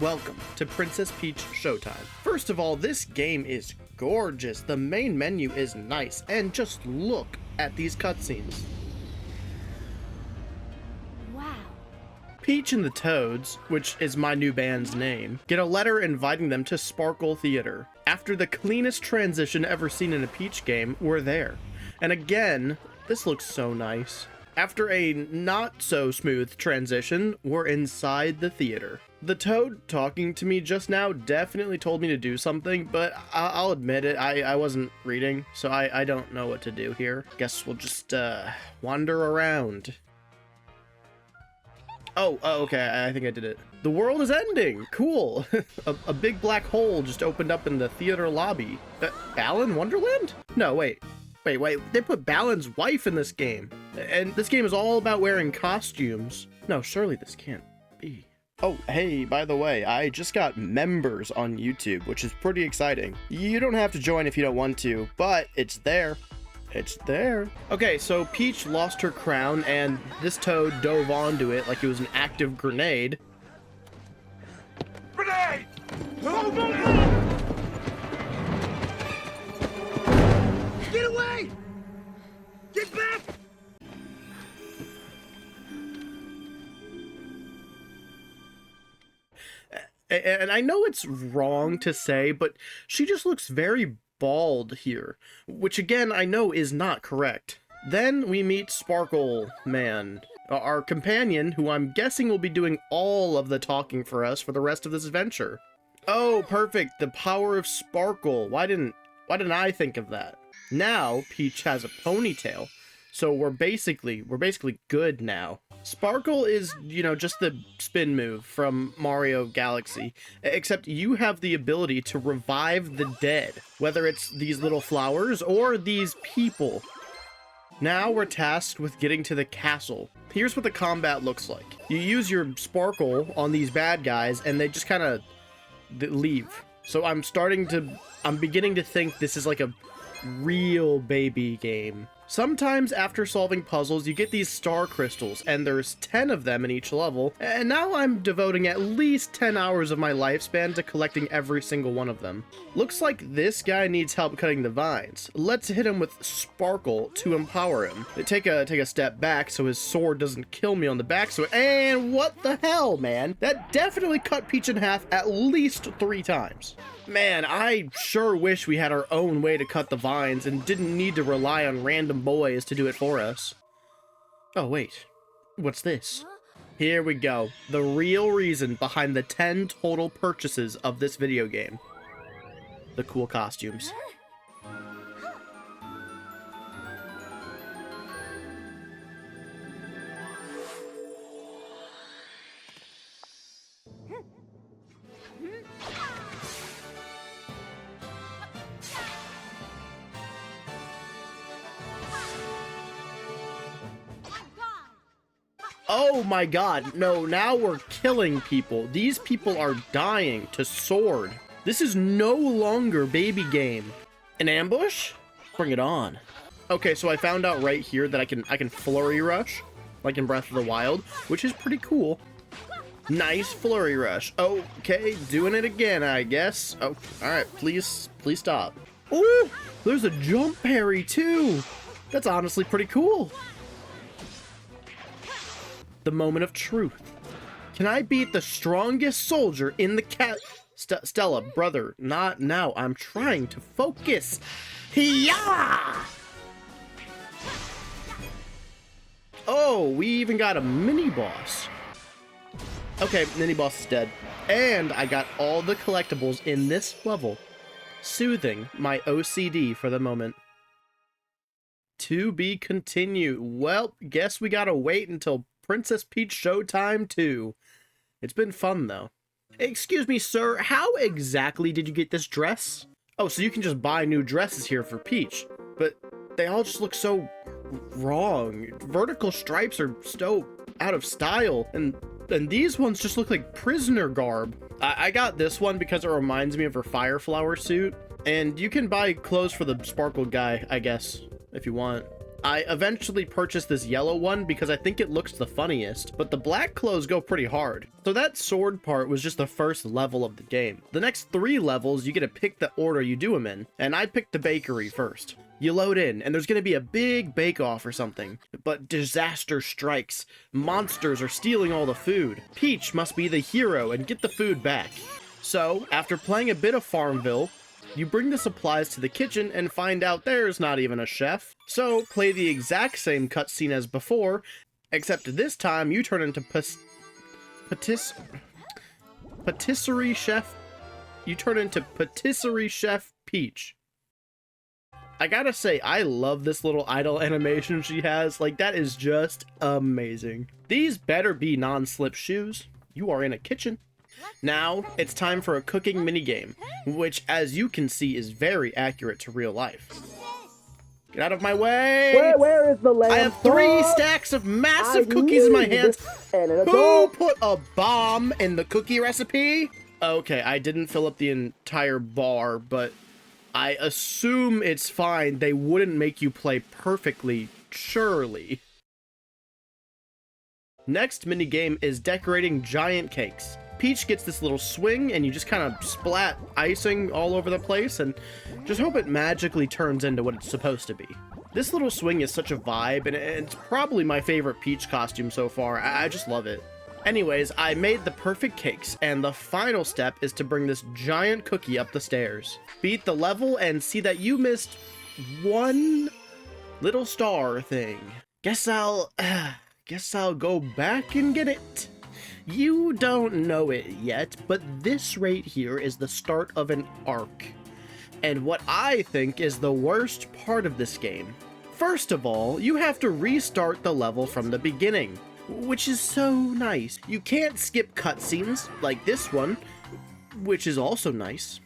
Welcome to Princess Peach Showtime. First of all, this game is gorgeous. The main menu is nice, and just look at these cutscenes. Wow. Peach and the Toads, which is my new band's name, get a letter inviting them to Sparkle Theater. After the cleanest transition ever seen in a Peach game, we're there. And again, this looks so nice. After a not so smooth transition, we're inside the theater. The Toad talking to me just now definitely told me to do something, but I'll admit it, I wasn't reading, so I don't know what to do here. Guess we'll just wander around. Oh, okay, I think I did it. The world is ending! Cool! a big black hole just opened up in the theater lobby. Balan Wonderland? No, wait, they put Balan's wife in this game. And this game is all about wearing costumes. No, surely this can't be. Oh, hey, by the way, I just got members on YouTube, which is pretty exciting. You don't have to join if you don't want to, but it's there. It's there. Okay, so Peach lost her crown, and this Toad dove onto it like it was an active grenade. Grenade! Oh, no! Get away! Get back! And I know it's wrong to say, but she just looks very bald here, which again I know is not correct. Then we meet Sparkle Man, our companion, who I'm guessing will be doing all of the talking for us for the rest of this adventure. Oh, perfect, the power of Sparkle. Why didn't I think of that? Now Peach has a ponytail, so we're basically good now. Sparkle is, just the spin move from Mario Galaxy, except you have the ability to revive the dead, whether it's these little flowers or these people. Now we're tasked with getting to the castle. Here's what the combat looks like. You use your Sparkle on these bad guys and they just kind of leave. So I'm beginning to think this is like a real baby game. Sometimes after solving puzzles, you get these star crystals, and there's 10 of them in each level, and now I'm devoting at least 10 hours of my lifespan to collecting every single one of them. Looks like this guy needs help cutting the vines. Let's hit him with Sparkle to empower him. Take a step back so his sword doesn't kill me on the backswing, and what the hell, man? That definitely cut Peach in half at least 3 times. Man, I sure wish we had our own way to cut the vines and didn't need to rely on random boys to do it for us. Oh, wait. What's this? Here we go. The real reason behind the 10 total purchases of this video game. The cool costumes. Oh my god, no, now we're killing people. These people are dying to sword. This is no longer baby game. An ambush? Bring it on. Okay, so I found out right here that I can flurry rush, like in Breath of the Wild, which is pretty cool. Nice flurry rush. Okay, doing it again, I guess. Oh, alright, please stop. Ooh, there's a jump parry too. That's honestly pretty cool. The moment of truth. Can I beat the strongest soldier in the Stella, brother, not now. I'm trying to focus. Hiya! Oh, we even got a mini boss. Okay, mini boss is dead. And I got all the collectibles in this level, soothing my OCD for the moment. To be continued. Well, guess we gotta wait until Princess Peach Showtime 2. It's been fun, though. Excuse me, sir, how exactly did you get this dress? Oh, so you can just buy new dresses here for Peach, but they all just look so wrong. Vertical stripes are so out of style, and these ones just look like prisoner garb. I got this one because it reminds me of her fire flower suit, and you can buy clothes for the Sparkle guy, I guess, if you want. I eventually purchased this yellow one because I think it looks the funniest, but the black clothes go pretty hard. So that sword part was just the first level of the game. The next 3 levels, you get to pick the order you do them in, and I picked the bakery first. You load in, and there's going to be a big bake-off or something, but disaster strikes. Monsters are stealing all the food. Peach must be the hero and get the food back. So, after playing a bit of Farmville, you bring the supplies to the kitchen and find out there's not even a chef. So, play the exact same cutscene as before, except this time you turn into patisserie chef. You turn into patisserie chef Peach. I gotta say, I love this little idle animation she has. Like, that is just amazing. These better be non-slip shoes. You are in a kitchen. Now, it's time for a cooking minigame, which, as you can see, is very accurate to real life. Get out of my way! Where is the lamb? I have 3 stacks of massive cookies in my hands. Who put a bomb in the cookie recipe? Okay, I didn't fill up the entire bar, but I assume it's fine. They wouldn't make you play perfectly, surely. Next minigame is decorating giant cakes. Peach gets this little swing, and you just kind of splat icing all over the place, and just hope it magically turns into what it's supposed to be. This little swing is such a vibe, and it's probably my favorite Peach costume so far. I just love it. Anyways, I made the perfect cakes, and the final step is to bring this giant cookie up the stairs. Beat the level and see that you missed one little star thing. Guess I'll go back and get it. You don't know it yet, but this right here is the start of an arc. And what I think is the worst part of this game. First of all, you have to restart the level from the beginning, which is so nice. You can't skip cutscenes like this one, which is also nice.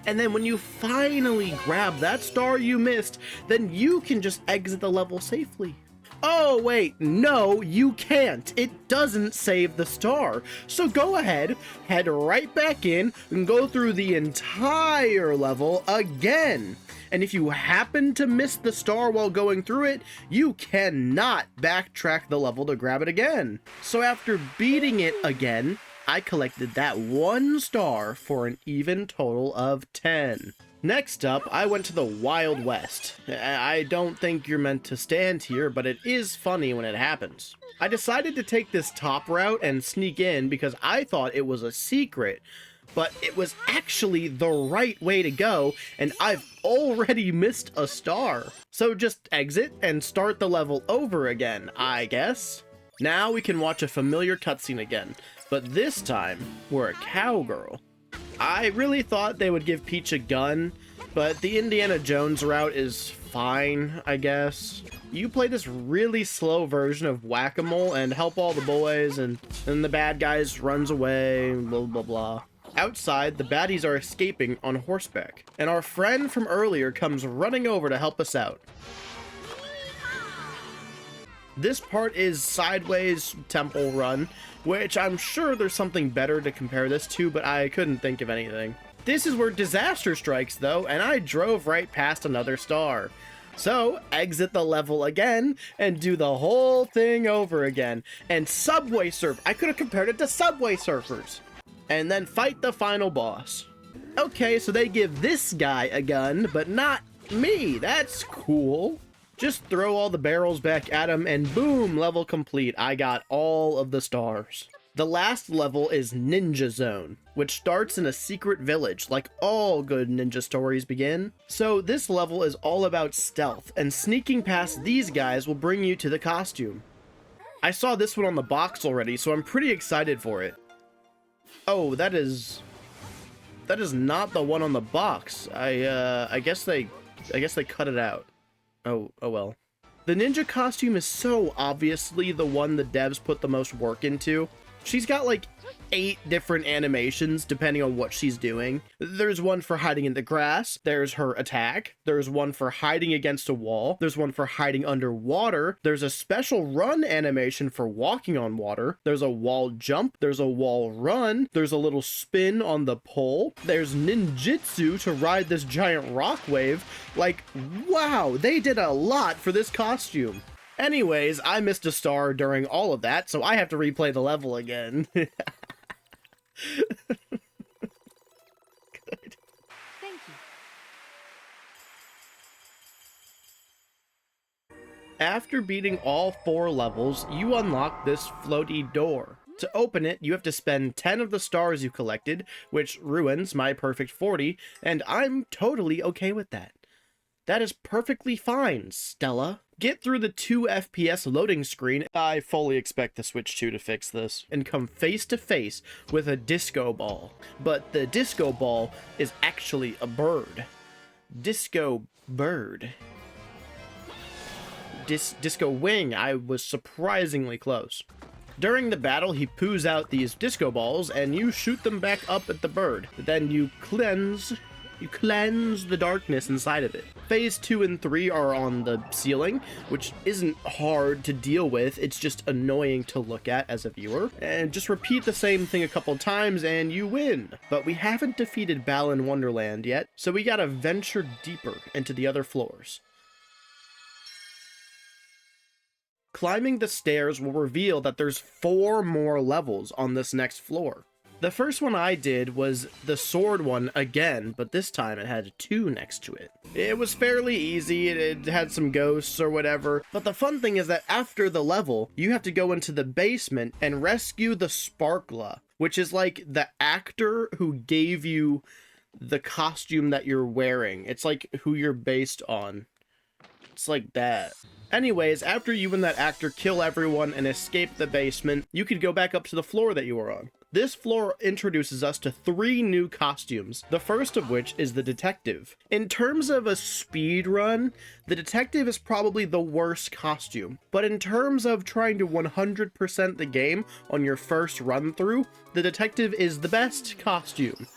And then when you finally grab that star you missed, then you can just exit the level safely. Oh wait, no, you can't. It doesn't save the star. So go ahead, head right back in, and go through the entire level again. And if you happen to miss the star while going through it, you cannot backtrack the level to grab it again. So after beating it again, I collected that 1 star for an even total of 10. Next up, I went to the Wild West. I don't think you're meant to stand here, but it is funny when it happens. I decided to take this top route and sneak in because I thought it was a secret, but it was actually the right way to go, and I've already missed a star. So just exit and start the level over again, I guess. Now we can watch a familiar cutscene again, but this time, we're a cowgirl. I really thought they would give Peach a gun, but the Indiana Jones route is fine, I guess. You play this really slow version of whack-a-mole and help all the boys, and then the bad guys runs away, blah blah blah. Outside, the baddies are escaping on horseback, and our friend from earlier comes running over to help us out. This part is Sideways Temple Run, which I'm sure there's something better to compare this to, but I couldn't think of anything. This is where disaster strikes, though, and I drove right past another star. So, exit the level again, and do the whole thing over again. And Subway Surf, I could have compared it to Subway Surfers. And then fight the final boss. Okay, so they give this guy a gun, but not me. That's cool. Just throw all the barrels back at him, and boom, level complete. I got all of the stars. The last level is Ninja Zone, which starts in a secret village, like all good ninja stories begin. So this level is all about stealth, and sneaking past these guys will bring you to the costume. I saw this one on the box already, so I'm pretty excited for it. Oh, that is not the one on the box. I guess they cut it out. Oh well. The ninja costume is so obviously the one the devs put the most work into. She's got like 8 different animations depending on what she's doing. There's one for hiding in the grass, there's her attack, there's one for hiding against a wall, there's one for hiding underwater, there's a special run animation for walking on water, there's a wall jump, there's a wall run, there's a little spin on the pole, there's ninjutsu to ride this giant rock wave. Like, wow, they did a lot for this costume. Anyways, I missed a star during all of that, so I have to replay the level again. Good. Thank you. After beating all 4 levels, you unlock this floaty door. To open it, you have to spend 10 of the stars you collected, which ruins my perfect 40, and I'm totally okay with that. That is perfectly fine, Stella. Get through the 2 FPS loading screen. I fully expect the Switch 2 to fix this, and come face to face with a disco ball. But the disco ball is actually a bird. Disco bird. Disco wing. I was surprisingly close. During the battle, he poos out these disco balls, and you shoot them back up at the bird. Then you cleanse the darkness inside of it. Phase 2 and 3 are on the ceiling, which isn't hard to deal with, it's just annoying to look at as a viewer. And just repeat the same thing a couple times and you win. But we haven't defeated Balan Wonderland yet, so we gotta venture deeper into the other floors. Climbing the stairs will reveal that there's 4 more levels on this next floor. The first one I did was the sword one again, but this time it had 2 next to it. It was fairly easy, it had some ghosts or whatever, but the fun thing is that after the level, you have to go into the basement and rescue the Sparkla, which is like the actor who gave you the costume that you're wearing. It's like who you're based on. It's like that. Anyways, after you and that actor kill everyone and escape the basement, you could go back up to the floor that you were on. This floor introduces us to 3 new costumes, the first of which is the detective. In terms of a speed run, the detective is probably the worst costume, but in terms of trying to 100% the game on your first run through, the detective is the best costume.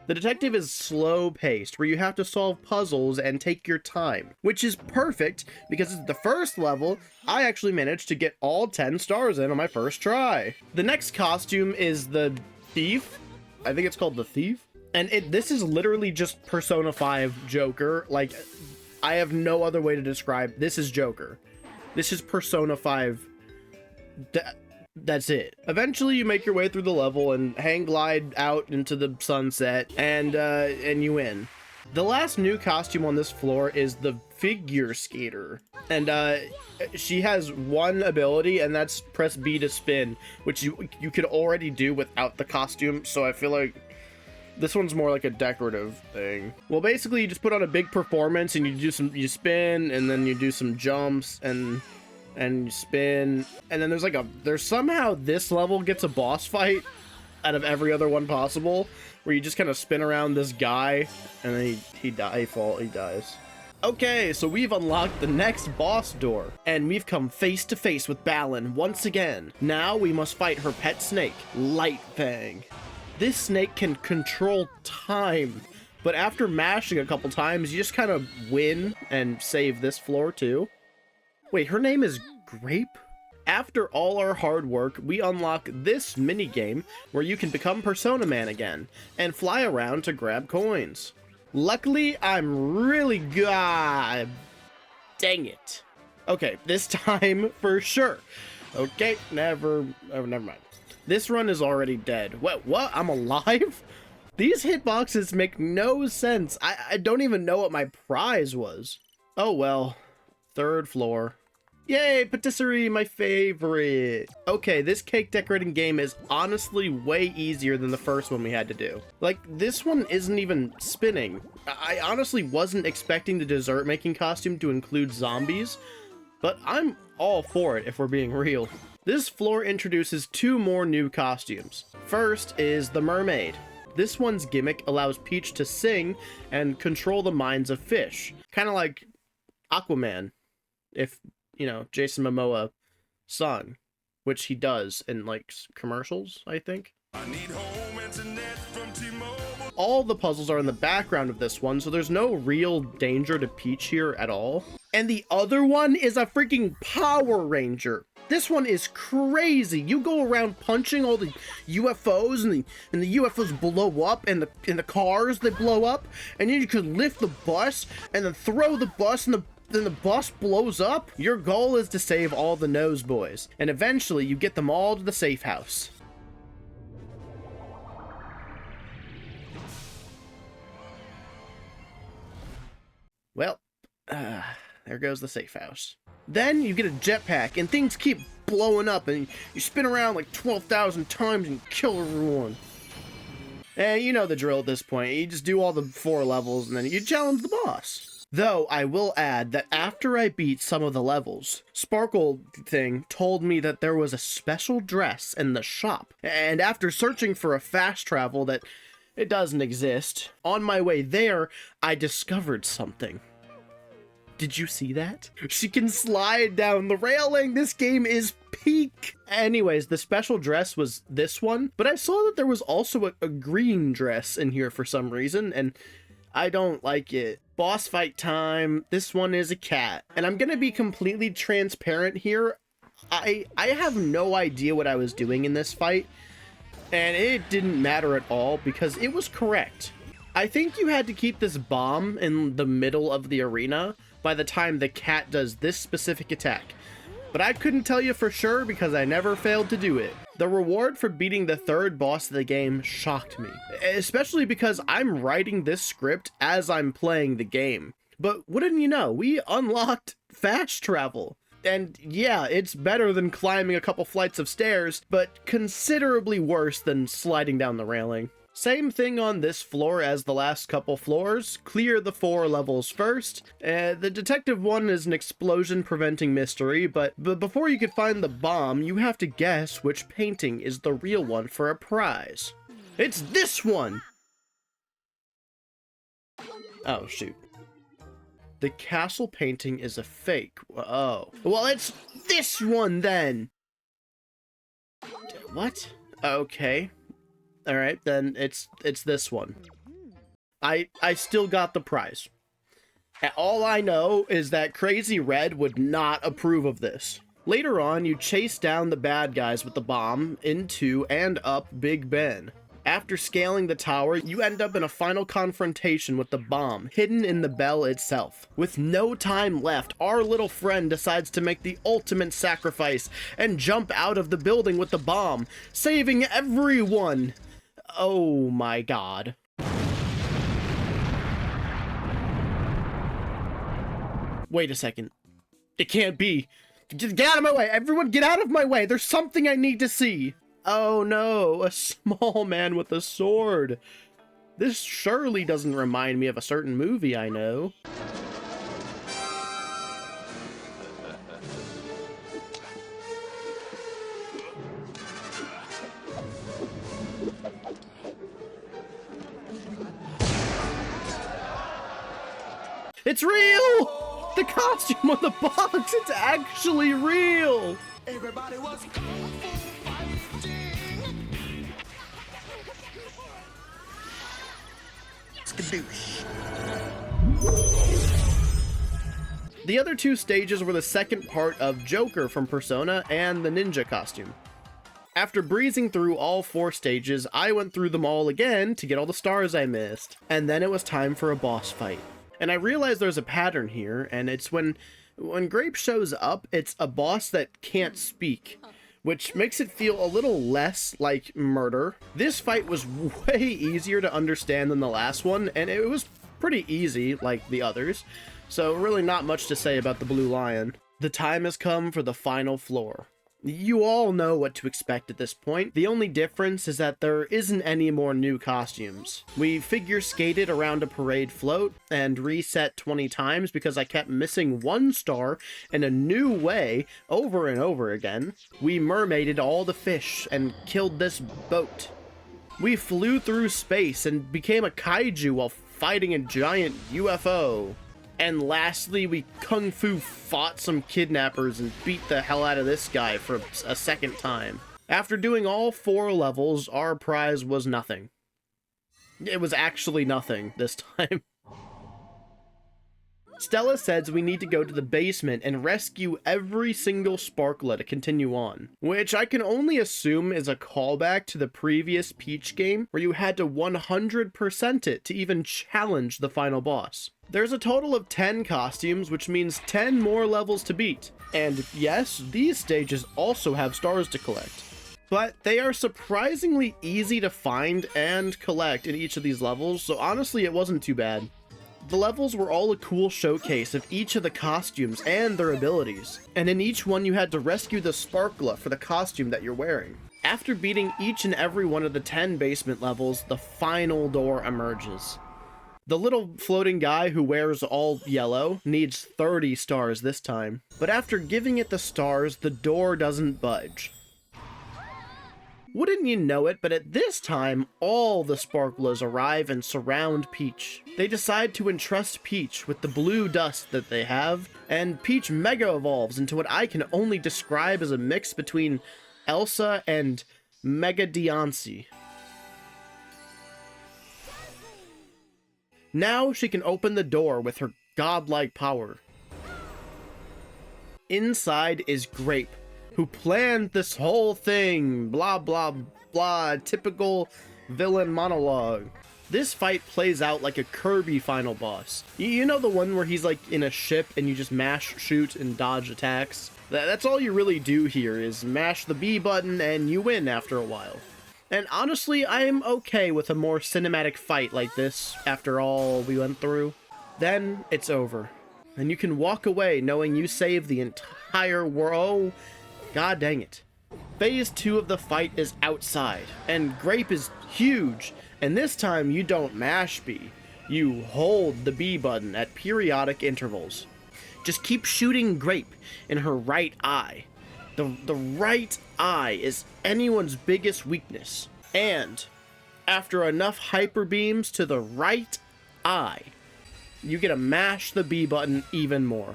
The detective is slow-paced, where you have to solve puzzles and take your time, which is perfect because it's the first level. I actually managed to get all 10 stars in on my first try. The next costume is the thief. I think it's called the thief. And this is literally just Persona 5 Joker. Like, I have no other way to describe. This is Joker. This is Persona 5. That's it. Eventually you make your way through the level and hang glide out into the sunset and you win. The last new costume on this floor is the figure skater. And she has one ability, and that's press B to spin, which you could already do without the costume, so I feel like this one's more like a decorative thing. Well, basically you just put on a big performance and you spin and then you do some jumps and you spin, and then there's somehow this level gets a boss fight out of every other one possible, where you just kind of spin around this guy and then he dies. Okay, so we've unlocked the next boss door, and we've come face to face with Balan once again. Now we must fight her pet snake, Lightfang. This snake can control time, but after mashing a couple times, you just kind of win and save this floor too. Wait, her name is Grape? After all our hard work, we unlock this minigame where you can become Persona Man again and fly around to grab coins. Luckily, I'm really good. Dang it. Okay, this time for sure. Okay, never mind. This run is already dead. What? I'm alive? These hitboxes make no sense. I don't even know what my prize was. Oh well. 3rd floor. Yay, patisserie, my favorite. Okay, this cake decorating game is honestly way easier than the first one we had to do. Like, this one isn't even spinning. I honestly wasn't expecting the dessert making costume to include zombies, but I'm all for it if we're being real. This floor introduces 2 more new costumes. First is the mermaid. This one's gimmick allows Peach to sing and control the minds of fish. Kind of like Aquaman, if you know, Jason Momoa sung, which he does in like commercials, I think. I need home internet from T-Mobile. All the puzzles are in the background of this one, so there's no real danger to Peach here at all. And the other one is a freaking Power Ranger. This one is crazy. You go around punching all the UFOs, and the UFOs blow up, and the cars, they blow up, and then you could lift the bus and then throw the bus, and then the bus blows up. Your goal is to save all the Nose Boys, and eventually you get them all to the safe house. Well, there goes the safe house. Then you get a jetpack, and things keep blowing up, and you spin around like 12,000 times and kill everyone. And you know the drill at this point. You just do all the 4 levels, and then you challenge the boss. Though, I will add that after I beat some of the levels, Sparkle Thing told me that there was a special dress in the shop. And after searching for a fast travel that it doesn't exist, on my way there, I discovered something. Did you see that? She can slide down the railing. This game is peak. Anyways, the special dress was this one, but I saw that there was also a green dress in here for some reason, and I don't like it. Boss fight time. This one is a cat. And I'm gonna be completely transparent here. I have no idea what I was doing in this fight, and it didn't matter at all because it was correct. I think you had to keep this bomb in the middle of the arena by the time the cat does this specific attack, but I couldn't tell you for sure because I never failed to do it. The reward for beating the 3rd boss of the game shocked me, especially because I'm writing this script as I'm playing the game. But wouldn't you know, we unlocked fast travel. And yeah, it's better than climbing a couple flights of stairs, but considerably worse than sliding down the railing. Same thing on this floor as the last couple floors. Clear the 4 levels first. The detective one is an explosion preventing mystery, but before you can find the bomb, you have to guess which painting is the real one for a prize. It's this one! Oh, shoot. The castle painting is a fake. Oh. Well, it's this one then! What? Okay. Alright, then it's this one. I still got the prize. All I know is that Crazy Red would not approve of this. Later on, you chase down the bad guys with the bomb into and up Big Ben. After scaling the tower, you end up in a final confrontation with the bomb, hidden in the bell itself. With no time left, our little friend decides to make the ultimate sacrifice and jump out of the building with the bomb, saving everyone. Oh my god. Wait a second. It can't be. Get out of my way! Everyone get out of my way! There's something I need to see! Oh no, a small man with a sword. This surely doesn't remind me of a certain movie I know. It's real! The costume on the box, it's actually real! Everybody was kung fu fighting. Skadoosh. The other 2 stages were the second part of Joker from Persona and the ninja costume. After breezing through all 4 stages, I went through them all again to get all the stars I missed. And then it was time for a boss fight. And I realized there's a pattern here, and it's when Grape shows up, it's a boss that can't speak, which makes it feel a little less like murder. This fight was way easier to understand than the last one, and it was pretty easy like the others, so really not much to say about the Blue Lion. The time has come for the final floor. You all know what to expect at this point. The only difference is that there isn't any more new costumes. We figure skated around a parade float and reset 20 times because I kept missing 1 star in a new way over and over again. We mermaided all the fish and killed this boat. We flew through space and became a kaiju while fighting a giant UFO. And lastly, we kung fu fought some kidnappers and beat the hell out of this guy for a second time. After doing all 4 levels, our prize was nothing. It was actually nothing this time. Stella says we need to go to the basement and rescue every single Sparkla to continue on, which I can only assume is a callback to the previous Peach game where you had to 100% it to even challenge the final boss. There's a total of 10 costumes, which means 10 more levels to beat. And yes, these stages also have stars to collect. But they are surprisingly easy to find and collect in each of these levels, so honestly it wasn't too bad. The levels were all a cool showcase of each of the costumes and their abilities, and in each one you had to rescue the Sparkla for the costume that you're wearing. After beating each and every one of the 10 basement levels, the final door emerges. The little floating guy who wears all yellow needs 30 stars this time, but after giving it the stars, the door doesn't budge. Wouldn't you know it, but at this time, all the Sparklas arrive and surround Peach. They decide to entrust Peach with the blue dust that they have, and Peach mega evolves into what I can only describe as a mix between Elsa and Mega Deoncy. Now she can open the door with her godlike power. Inside is Grape, who planned this whole thing, blah blah blah, typical villain monologue. This fight plays out like a Kirby final boss. You know the one where he's like in a ship and you just mash, shoot, and dodge attacks? That's all you really do here, is mash the B button and you win after a while. And honestly, I am okay with a more cinematic fight like this after all we went through. Then it's over, and you can walk away knowing you saved the entire world. God dang it. Phase 2 of the fight is outside, and Grape is huge, and this time you don't mash B. You hold the B button at periodic intervals. Just keep shooting Grape in her right eye. The right eye is anyone's biggest weakness, and after enough hyper beams to the right eye, you get to mash the B button even more.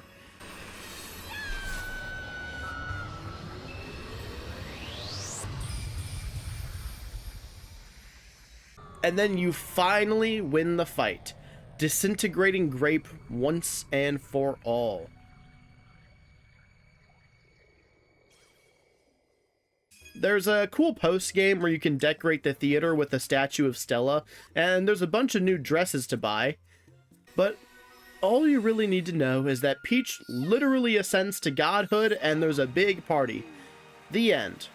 And then you finally win the fight, disintegrating Grape once and for all. There's a cool post-game where you can decorate the theater with a statue of Stella, and there's a bunch of new dresses to buy. But all you really need to know is that Peach literally ascends to Godhood, and there's a big party. The end.